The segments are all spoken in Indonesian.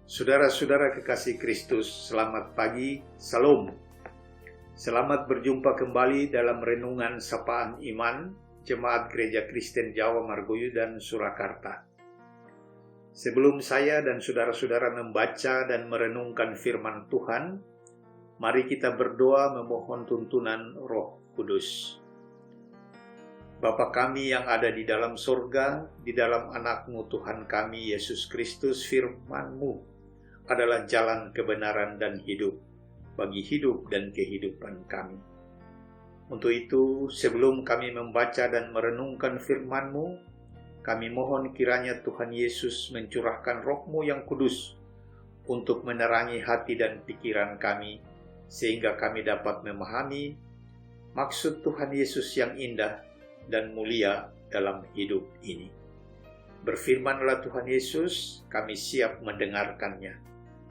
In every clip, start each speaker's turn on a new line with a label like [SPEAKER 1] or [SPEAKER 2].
[SPEAKER 1] Saudara-saudara kekasih Kristus, selamat pagi, Salam. Selamat berjumpa kembali dalam renungan sapaan iman Jemaat Gereja Kristen Jawa Margoyo Surakarta. Sebelum saya dan saudara-saudara membaca dan merenungkan firman Tuhan, mari kita berdoa memohon tuntunan Roh Kudus. Bapa kami yang ada di dalam surga, di dalam anak-Mu Tuhan kami Yesus Kristus, firman-Mu adalah jalan kebenaran dan hidup bagi hidup dan kehidupan kami. Untuk itu, sebelum kami membaca dan merenungkan firman-Mu, kami mohon kiranya Tuhan Yesus mencurahkan Roh-Mu yang kudus untuk menerangi hati dan pikiran kami, sehingga kami dapat memahami maksud Tuhan Yesus yang indah dan mulia dalam hidup ini. Berfirmanlah Tuhan Yesus, kami siap mendengarkannya.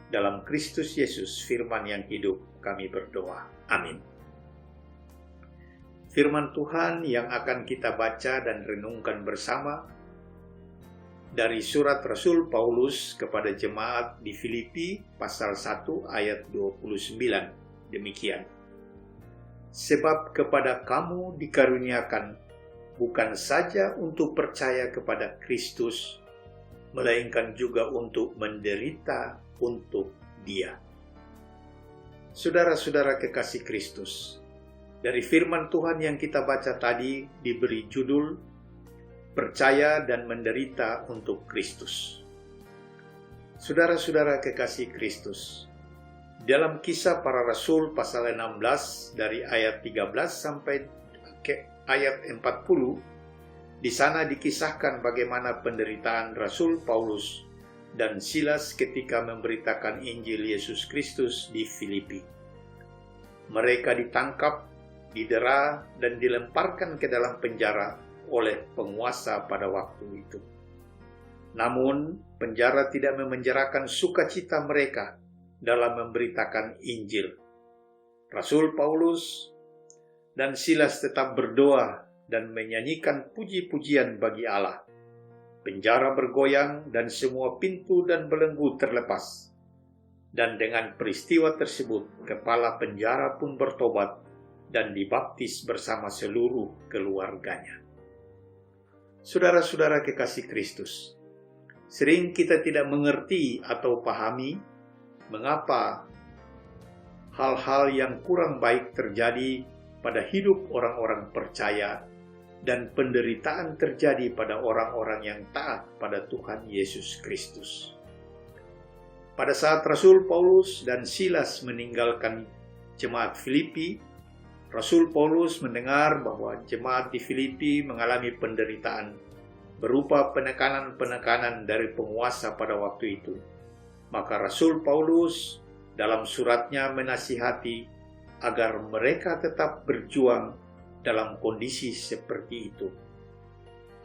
[SPEAKER 1] Dalam Kristus Yesus, firman yang hidup, kami berdoa. Amin. Firman Tuhan yang akan kita baca dan renungkan bersama dari surat Rasul Paulus kepada jemaat di Filipi, pasal 1 ayat 29. Demikian. Sebab kepada kamu dikaruniakan bukan saja untuk percaya kepada Kristus, melainkan juga untuk menderita untuk Dia. Saudara-saudara kekasih Kristus, dari firman Tuhan yang kita baca tadi diberi judul Percaya dan Menderita untuk Kristus. Saudara-saudara kekasih Kristus, dalam Kisah Para Rasul pasal 16 dari ayat 13 sampai ke ayat 40, di sana dikisahkan bagaimana penderitaan Rasul Paulus dan Silas ketika memberitakan Injil Yesus Kristus di Filipi. Mereka ditangkap, didera, dan dilemparkan ke dalam penjara oleh penguasa pada waktu itu. Namun, penjara tidak memenjarakan sukacita mereka dalam memberitakan Injil. Rasul Paulus dan Silas tetap berdoa dan menyanyikan puji-pujian bagi Allah. Penjara bergoyang dan semua pintu dan belenggu terlepas. Dan dengan peristiwa tersebut, kepala penjara pun bertobat dan dibaptis bersama seluruh keluarganya. Saudara-saudara kekasih Kristus, sering kita tidak mengerti atau pahami mengapa hal-hal yang kurang baik terjadi pada hidup orang-orang percaya dan penderitaan terjadi pada orang-orang yang taat pada Tuhan Yesus Kristus. Pada saat Rasul Paulus dan Silas meninggalkan jemaat Filipi, Rasul Paulus mendengar bahwa jemaat di Filipi mengalami penderitaan berupa penekanan-penekanan dari penguasa pada waktu itu. Maka Rasul Paulus dalam suratnya menasihati agar mereka tetap berjuang dalam kondisi seperti itu.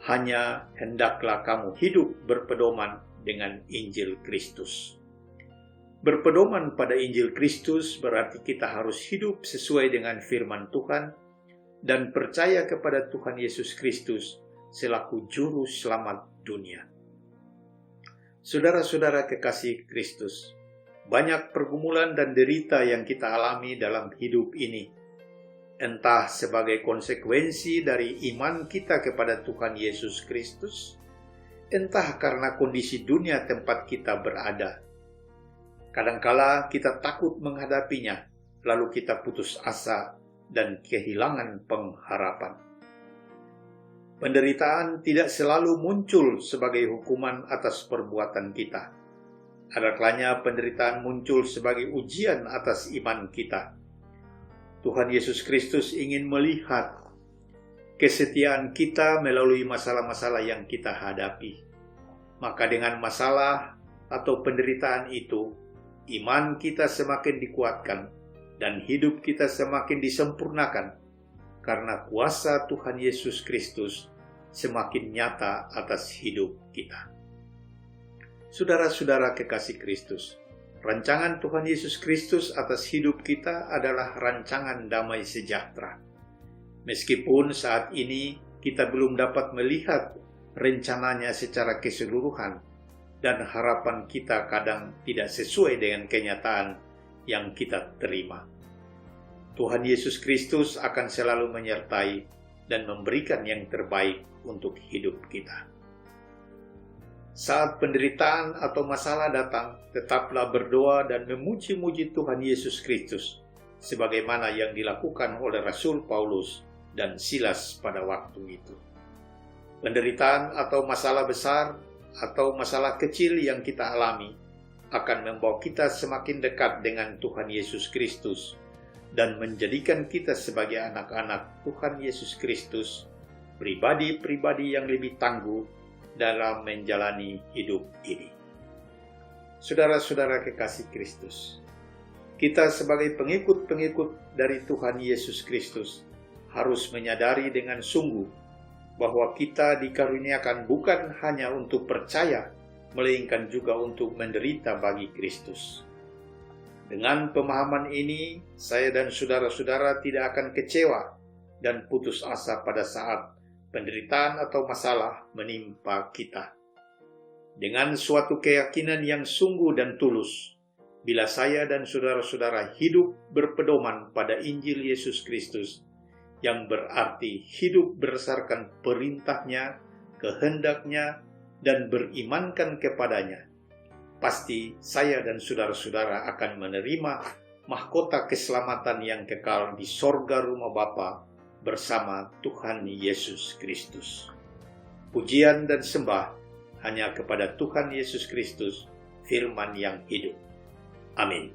[SPEAKER 1] Hanya hendaklah kamu hidup berpedoman dengan Injil Kristus. Berpedoman pada Injil Kristus berarti kita harus hidup sesuai dengan firman Tuhan dan percaya kepada Tuhan Yesus Kristus selaku juru selamat dunia. Saudara-saudara kekasih Kristus, banyak pergumulan dan derita yang kita alami dalam hidup ini. Entah sebagai konsekuensi dari iman kita kepada Tuhan Yesus Kristus, entah karena kondisi dunia tempat kita berada. Kadangkala kita takut menghadapinya, lalu kita putus asa dan kehilangan pengharapan. Penderitaan tidak selalu muncul sebagai hukuman atas perbuatan kita. Ada kalanya penderitaan muncul sebagai ujian atas iman kita. Tuhan Yesus Kristus ingin melihat kesetiaan kita melalui masalah-masalah yang kita hadapi. Maka dengan masalah atau penderitaan itu, iman kita semakin dikuatkan dan hidup kita semakin disempurnakan karena kuasa Tuhan Yesus Kristus semakin nyata atas hidup kita. Saudara-saudara kekasih Kristus, rancangan Tuhan Yesus Kristus atas hidup kita adalah rancangan damai sejahtera. Meskipun saat ini kita belum dapat melihat rencananya secara keseluruhan, dan harapan kita kadang tidak sesuai dengan kenyataan yang kita terima. Tuhan Yesus Kristus akan selalu menyertai dan memberikan yang terbaik untuk hidup kita. Saat penderitaan atau masalah datang, tetaplah berdoa dan memuji-muji Tuhan Yesus Kristus, sebagaimana yang dilakukan oleh Rasul Paulus dan Silas pada waktu itu. Penderitaan atau masalah besar atau masalah kecil yang kita alami akan membawa kita semakin dekat dengan Tuhan Yesus Kristus dan menjadikan kita sebagai anak-anak Tuhan Yesus Kristus, pribadi-pribadi yang lebih tangguh dalam menjalani hidup ini. Saudara-saudara kekasih Kristus, kita sebagai pengikut-pengikut dari Tuhan Yesus Kristus harus menyadari dengan sungguh bahwa kita dikaruniakan bukan hanya untuk percaya, melainkan juga untuk menderita bagi Kristus. Dengan pemahaman ini, saya dan saudara-saudara tidak akan kecewa dan putus asa pada saat penderitaan atau masalah menimpa kita. Dengan suatu keyakinan yang sungguh dan tulus, bila saya dan saudara-saudara hidup berpedoman pada Injil Yesus Kristus, yang berarti hidup berdasarkan perintahnya, kehendaknya, dan berimankan kepadanya, pasti saya dan saudara-saudara akan menerima mahkota keselamatan yang kekal di sorga rumah Bapa bersama Tuhan Yesus Kristus. Pujian dan sembah hanya kepada Tuhan Yesus Kristus, firman yang hidup. Amin.